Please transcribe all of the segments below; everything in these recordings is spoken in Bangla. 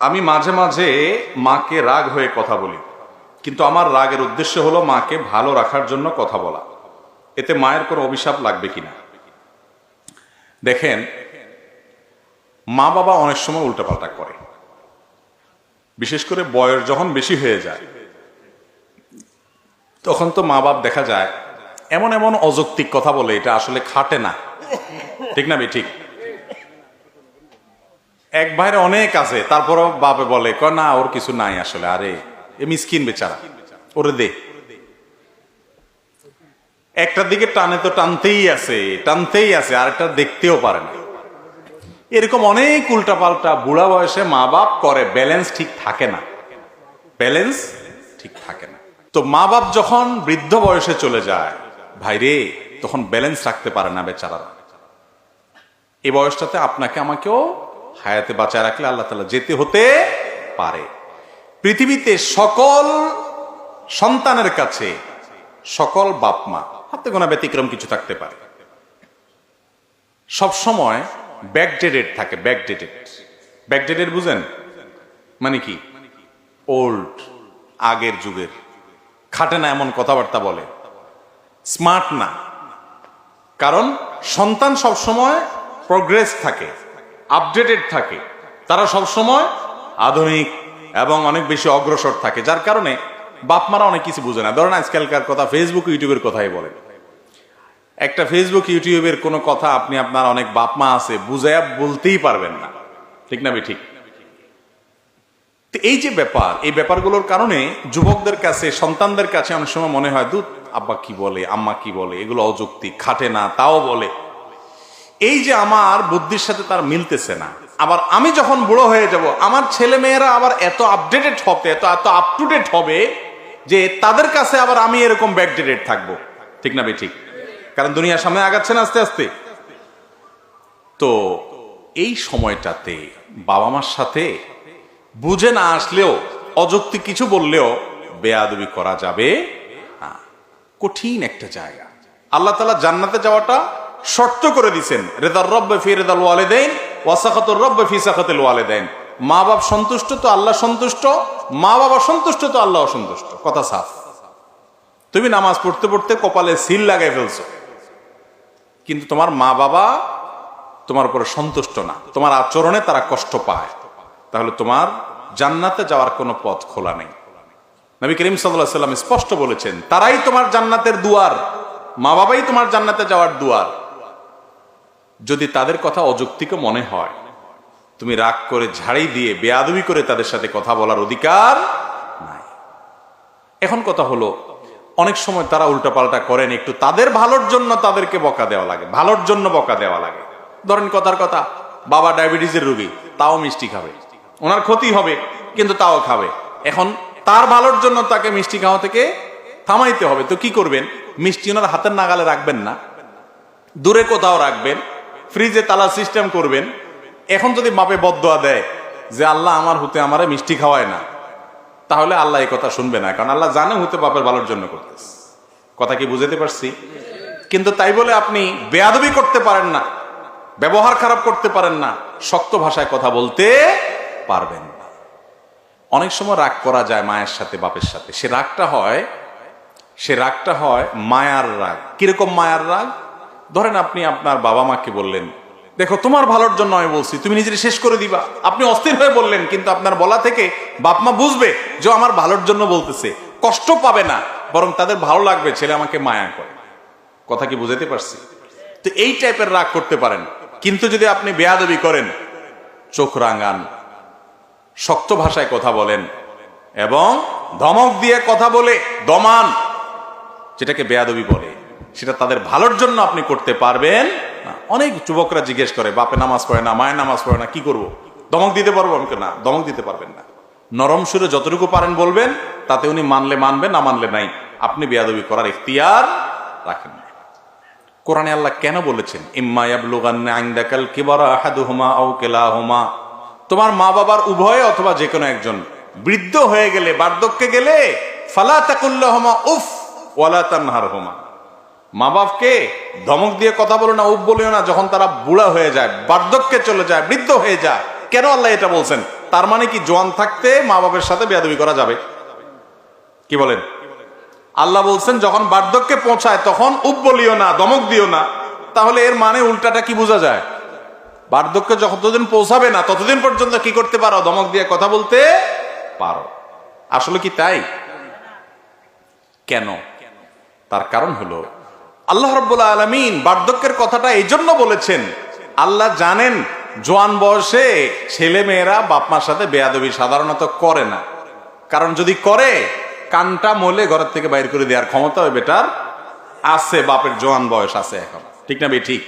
আমি মাঝে মাঝে মাকে রাগ হয়ে কথা বলি, কিন্তু আমার রাগের উদ্দেশ্য হলো মাকে ভালো রাখার জন্য কথা বলা। এতে মায়ের কোনো অভিশাপ লাগবে কিনা? দেখেন, মা বাবা অনেক সময় উল্টাপাল্টা করে, বিশেষ করে বয়স যখন বেশি হয়ে যায় তখন তো মা বাপ দেখা যায় এমন এমন অযৌক্তিক কথা বলে, এটা আসলে খাটে না। ঠিক না ঠিক? এক ভাইয়ের অনেক আছে, তারপরও বাপে বলে কয় না ওর কিছু নাই আসলে, আরে এ মিসকিন বেচারা, ওরে দে। একটার দিকে টানে তো টানতেই আছে, আরেকটা দেখতেও পারে না। এরকম অনেক উল্টাপাল্টা বুড়া বয়সে মা বাপ করে, ব্যালেন্স ঠিক থাকে না। তো মা বাপ যখন বৃদ্ধ বয়সে চলে যায় ভাইরে, তখন ব্যালেন্স রাখতে পারে না বেচারারা। এই বয়সটাতে আপনাকে আমাকেও হায়াতে বাঁচায় রাখলে আল্লাহ তাআলা যেতে হতে পারে। পৃথিবীতে সকল সন্তানের কাছে সকল বাপ মা, হাতে গোনা ব্যতিক্রম কিছু থাকতে পারে, সব সময় ব্যাকডেটেড থাকে। ব্যাকডেটেড বুঝেন মানে কি? ওল্ড, আগের যুগের, খাটে না এমন কথাবার্তা বলে, স্মার্ট না। কারণ সন্তান সব সময় প্রোগ্রেস থাকে, আপডেটেড থাকে, তারা সব সময় আধুনিক এবং অনেক বেশি অগ্রসর থাকে, যার কারণে বাপ মারা অনেক কিছু বুঝে না। ধরেন আজকালকার কথা ফেসবুক ইউটিউবের কথাই বলেন, একটা ফেসবুক ইউটিউবের কোনো কথা আপনি, আপনার অনেক বাপ মা আছে, বুঝাইয়া বলতেই পারবেন না। ঠিক না ঠিক? তো এই যে ব্যাপার, এই ব্যাপারগুলোর কারণে যুবকদের কাছে, সন্তানদের কাছে অনেক সময় মনে হয় দুধ আব্বা কি বলে, আম্মা কি বলে, এগুলো অযৌক্তিক, খাটে না, তাও বলে। এই যে আমার বুদ্ধির সাথে তার মিলতেছে না। আবার আমি যখন বুড়ো হয়ে যাব, আমার ছেলে মেয়েরা আবার এত আপডেটেড হবে, এত আপ টু ডেট হবে যে তাদের কাছে আবার আমি এরকম ব্যাকডেটেড থাকবো। ঠিক না ঠিক? কারণ দুনিয়ার সামনে আগাচ্ছে না আস্তে আস্তে। তো এই সময়টাতে বাবা মার সাথে বুঝে না আসলেও, অযৌক্তিক কিছু বললেও বেয়াদবি করা যাবে না। কঠিন একটা জায়গা। আল্লাহ তাআলা জান্নাতে যাওয়াটা শর্ত করে দিয়েছেন, রিদার রব্বি ফি রিদাল ওয়ালিদাইন ওয়া সাখাতুর রব্বি ফি সাখাতিল ওয়ালিদাইন। মা বাপ সন্তুষ্ট তো আল্লাহ সন্তুষ্ট, মা বাবা সন্তুষ্ট তো আল্লাহ সন্তুষ্ট। কথা সাফ। তুমি নামাজ পড়তে পড়তে কপালে সিল লাগাই ফেলছো, কিন্তু তোমার মা বাবা তোমার উপরে সন্তুষ্ট না, তোমার আচরণে তারা কষ্ট পায়, তাহলে তোমার জান্নাতে যাওয়ার কোনো পথ খোলা নেই। নবী করিম সাল্লাল্লাহু আলাইহি ওয়াসাল্লাম স্পষ্ট বলেছেন, তারাই তোমার জান্নাতের দুয়ার, মা বাবাই তোমার জান্নাতে যাওয়ার দুয়ার। যদি তাদের কথা অযৌক্তিক মনে হয়, তুমি রাগ করে ঝাড়ি দিয়ে বেয়াদবি করে তাদের সাথে কথা বলার অধিকার নাই। এখন কথা হলো, অনেক সময় তারা উল্টাপাল্টা করেন, একটু তাদের ভালোর জন্য তাদেরকে বকা দেওয়া লাগে, ভালোর জন্য বকা দেওয়া লাগে। ধরেন কথার কথা, বাবা ডায়াবেটিসের রোগী, তাও মিষ্টি খাবে, ওনার ক্ষতি হবে কিন্তু তাও খাবে। এখন তার ভালোর জন্য তাকে মিষ্টি খাওয়া থেকে থামাইতে হবে, তো কি করবেন? মিষ্টি ওনার হাতের নাগালে রাখবেন না, দূরে কোথাও রাখবেন, ফ্রিজে তালা সিস্টেম করবেন। এখন যদি বাপে বদদোয়া দেয় যে আল্লাহ আমার হতে আমারে মিষ্টি খাওয়ায় না, তাহলে আল্লাহ এই কথা শুনবে না, কারণ আল্লাহ জানে হতে বাপের ভালোর জন্য করতেছে। কথা কি বুঝাতে পারছি? কিন্তু তাই বলে আপনি বেয়াদবি করতে পারেন না, ব্যবহার খারাপ করতে পারেন না, শক্ত ভাষায় কথা বলতে পারবেন না। অনেক সময় রাগ করা যায় মায়ের সাথে, বাপের সাথে। সে রাগটা হয় মায়ার রাগ। কিরকম মায়ার রাগ? ধরেন আপনি আপনার বাবা মাকে বললেন, দেখো তোমার ভালোর জন্য আমি বলছি, তুমি নিজের শেষ করে দিবা। আপনি অস্থির হয়ে বললেন, কিন্তু আপনার বলা থেকে বাপ মা বুঝবে যে আমার ভালোর জন্য বলতেছে, কষ্ট পাবে না, বরং তাদের ভালো লাগবে ছেলে আমাকে মায়া করে। কথা কি বুঝাতে পারছি? তো এই টাইপের রাগ করতে পারেন। কিন্তু যদি আপনি বেয়াদবি করেন, চোখ রাঙান, শক্ত ভাষায় কথা বলেন এবং ধমক দিয়ে কথা বলে দমান, যেটাকে বেয়াদবি বলে, সেটা তাদের ভালোর জন্য আপনি করতে পারবেন না। অনেক যুবকরা জিজ্ঞেস করে, বাপে নামাজ পড়ে না, মায়ের নামাজ পড়ে না, কি করব? দমক দিতে পারবো? আমি না, দমক দিতে পারবেন না। নরম সুরে যতটুকু পারেন বলবেন, তাতে উনি মানলে মানবে, না মানলে নাই। আপনি বেয়াদবি করার ইখতিয়ার রাখেন না। কোরআনে আল্লাহ কেন বলেছেন, ইম্মা ইয়াবলুগান্না ইনদাকাল কিবারা আহাদুহুমা আও কিলাহুমা, তোমার মা বাবার উভয় অথবা যে কোনো একজন বৃদ্ধ হয়ে গেলে, বার্ধক্যে গেলে, ফালা তাকুল্লাহুমা উফ ওয়ালা তানহারহুমা, মা বাপকে ধমক দিয়ে কথা বলো না, উফ বলিও না, যখন তারা বুড়া হয়ে যায়, বার্ধক্যে চলে যায়, বৃদ্ধ হয়ে যায়। কেন আল্লাহ এটা বলছেন? তার মানে কি জোয়ান থাকতে মা বাবার সাথে বেয়াদবি করা যাবে? কি বলেন? আল্লাহ বলছেন যখন বার্ধক্যে পৌঁছায় তখন উপ বলিও না, ধমক দিও না। তাহলে এর মানে উল্টাটা কি বোঝা যায়? বার্ধক্যে যতদিন পৌঁছাবে না ততদিন পর্যন্ত কি করতে পারো? ধমক দিয়ে কথা বলতে পারো। আসলে কি তাই? কেন? তার কারণ হলো আল্লাহ রাব্বুল আলামিন বার্ধক্যের কথাটা এই জন্য বলেছেন, আল্লাহ জানেন জোয়ান বয়সে ছেলে মেয়েরা বাপ মার সাথে বেয়াদবি সাধারণত করে না। কারণ যদি করে কানটা মলে ঘরের থেকে বাইর করে দেওয়ার ক্ষমতা ওই বেটার আছে, বাপের জোয়ান বয়স আছে এখন, ঠিক না বে ঠিক?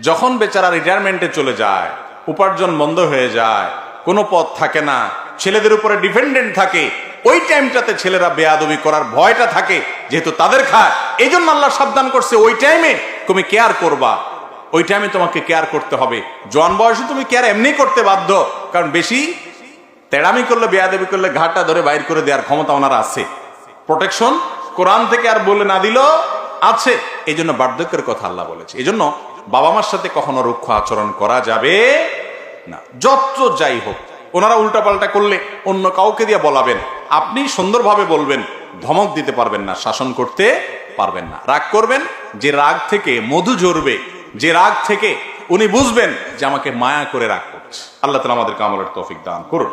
যখন বেচারা রিটায়ারমেন্টে চলে যায়, উপার্জন বন্ধ হয়ে যায়, কোনো পথ থাকে না, ছেলেদের উপরে ডিপেন্ডেন্ট থাকে, ওই টাইমটাতে ছেলেরা বেয়াদবি করার ভয়টা থাকে, যেহেতু তাদের খায়। এই জন্য আল্লাহ সাবধান করছে, ওই টাইমে তুমি কেয়ার করবা, ওই টাইমে তোমাকে কেয়ার করতে হবে। জোয়ান বয়সে তুমি কেয়ার এমনি করতে বাধ্য, কারণ বেশি তেড়ামি করলে, বেয়াদবি করলে ঘাটটা ধরে বাইর করে দেওয়ার ক্ষমতা ওনার আছে। প্রোটেকশন কোরআন থেকে আর বলে না দিল আছে। এই জন্য বার্ধক্যের কথা আল্লাহ বলেছে। এই জন্য বাবা মার সাথে কখনো রুক্ষ আচরণ করা যাবে না, যত যাই হোক। ওনারা উল্টাপাল্টা করলে অন্য কাউকে দিয়ে বলাবেন, আপনি সুন্দরভাবে বলবেন, ধমক দিতে পারবেন না, শাসন করতে পারবেন না। রাগ করবেন, যে রাগ থেকে মধু ঝরবে, যে রাগ থেকে উনি বুঝবেন যে আমাকে মায়া করে রাগ করছে। আল্লাহ তাআলা আমাদেরকে আমলের তৌফিক দান করুন।